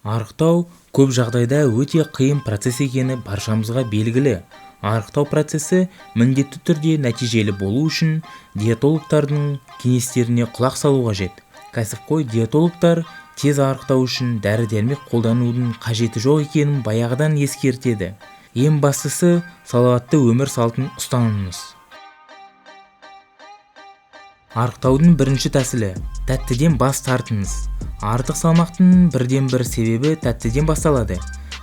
Арықтау көп жағдайда өте қиын процесс екені баршамызға белгілі. Арықтау процесі міндетті түрде нәтижелі болу үшін диетологтардың кеңестеріне құлақ салу қажет. Кәсіпқой диетологтар тез арықтау үшін дәрі-дәрмек қолданудың қажеті жоқ екенін баяғыдан ескертеді. Ең бастысы салауатты өмір салтын ұстаныңыз. Арықтаудың бірінші тәсілі – тәттіден бас тартыңыз. Артық салмақтың бірден-бір себебі тәттіден басталады.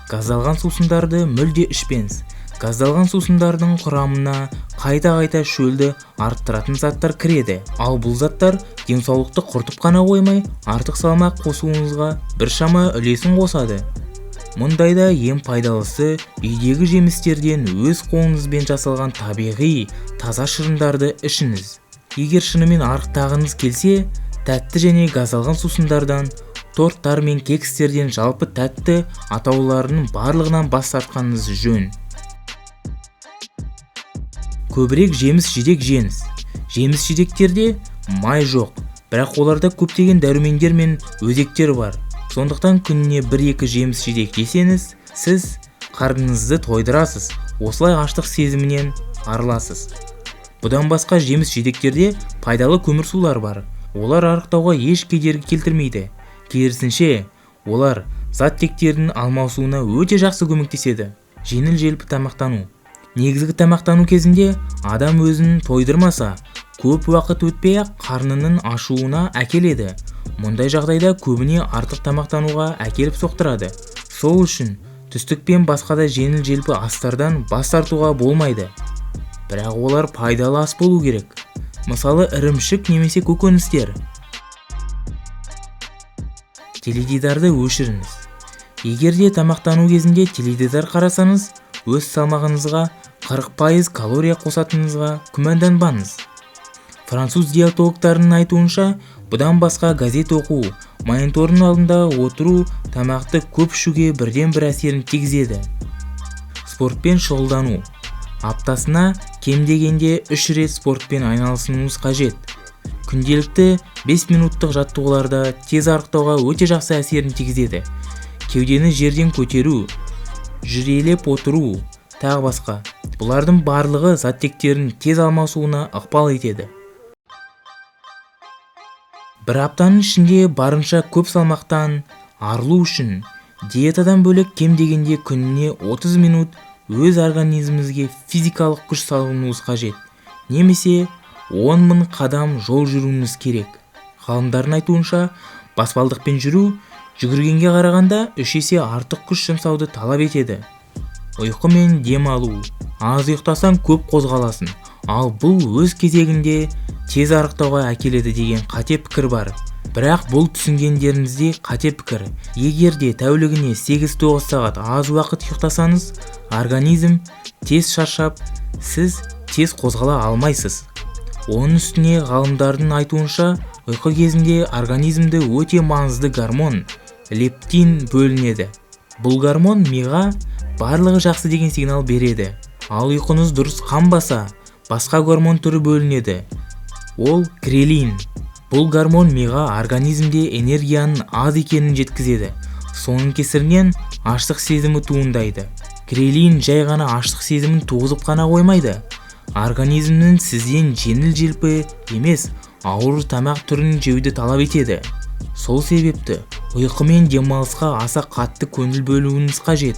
Газдалған сусындарды мүлде ішпеңіз. Газдалған сусындардың құрамына қайта-қайта шөлді арттыратын заттар кіреді. Ал бұл заттар денсаулықты құртып қана қоймай, артық салмақ қосуыңызға біршама үлесін қосады. Мұндайда ең пайдалысы үйдегі жемістерден өз қолыңызбен жасалған табиғи, таза шырындарды ішіңіз. Егер шынымен арықтағыңыз келсе, тәтті және газдалған сусындардан, торттар мен кекстерден жалпы тәтті атауларының барлығынан бас тартқаныңыз жөн. Көбірек жеміс-жидек жеңіз. Жеміс-жидектерде май жоқ, бірақ оларда көптеген дәрумендер мен өзектер бар. Сондықтан күніне 1-2 жеміс-жидек жесеңіз, сіз қарныңызды тойдырасыз, осылай аштық сезімінен арыласыз. Бұдан басқа жеміс-жидектерде пайдалы көмірсулар бар. Олар арықтауға еш кедергі келтірмейді. Керісінше, олар заттектердің алмасуына өте жақсы көмектеседі. Жеңіл-желпі тамақтану. Негізгі тамақтану кезінде адам өзін тойдырмаса, көп уақыт өтпей-ақ қарнының ашуына әкеледі. Мұндай жағдайда көбіне артық тамақтануға әкеліп соқтырады. Сол үшін түстік пен басқа да жеңіл-желпі астардан бас тартуға болмайды. Бірақ олар пайдалы ас болу керек. Мысалы, ірімшік немесе көкөністер. Теледидарды өшіріңіз. Егер де тамақтану кезінде теледидар қарасаңыз, өз салмағыңызға 40% калория қосатыныңызға күмәнданбаңыз. Француз диетологтарының айтуынша, бұдан басқа газет оқу, монитордың алдында отыру тамақты көп ішуге бірден-бір әсерін тигізеді. Спортпен шұғылдану. Аптасына кем дегенде 3 рет спортпен айналысуыңыз қажет. Күнделікті 5 минуттық жаттығуларда тез арықтауға өте жақсы әсерін тигізеді. Кеудені жерден көтеру, жүрелеп отыру, тағы басқа. Бұлардың барлығы заттектердің тез алмасуына ықпал етеді. Бір аптаның ішінде барынша көп салмақтан арылу үшін диетадан бөлек кем дегенде күніне 30 минут өз организміңізге физикалық күш салуыңыз қажет. Немесе 10 000 қадам жол жүруіңіз керек. Ғалымдардың айтуынша, баспалдақпен жүру жүгіргенге қарағанда 3 есе артық күш жұмсауды талап етеді. Ұйқы мен дем алу. Аз ұйықтасаң көп қозғаласың, ал бұл өз кезегінде тез арықтауға әкеледі деген қате пікір бар. Бірақ бұл түсінгендеріңізде қате пікір. Егер де тәулігіне 8-9 сағат аз уақыт ұйықтасаңыз, организм тез шаршап, сіз тез қозғала алмайсыз. Оның үстіне ғалымдардың айтуынша, ұйқы кезінде организмде өте маңызды гормон лептин бөлінеді. Бұл гормон миға барлығы жақсы деген сигнал береді. Ал ұйқыңыз дұрыс қанбаса, басқа гормон түрі бөлінеді. Ол грелин. Бұл гормон миға организмде энергияның аз екенін жеткізеді. Соның кесірінен аштық сезімі туындайды. Грелин жай ғана аштық сезімін туғызып қана қоймайды. Организмнің сізден жеңіл-желпі емес, ауыр тамақ түрін жеуді талап етеді. Сол себепті ұйқы мен демалысқа аса қатты көңіл бөлуіңіз қажет.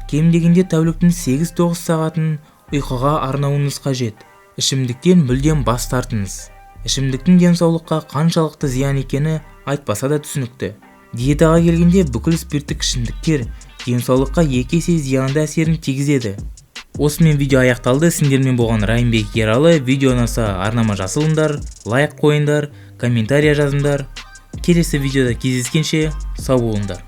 Кем дегенде тәуліктің 8-9 сағатын ұйқыға арнауыңыз қажет. Ішімдіктен мүлдем бас тартыңыз. Ішімдіктің денсаулыққа қаншалықты зиян екені айтпаса да түсінікті. Диетаға келгенде бүкіл спирттік ішімдіктер денсаулыққа 2 есе зиянды әсерін тигізеді. Осымен видео аяқталды. Сендермен болған Райымбек Ералы. Видео ұнаса арнама жасылыңдар, лайк қойыңдар, комментария жазыңдар. Келесі видеода кездескенше сау болыңдар.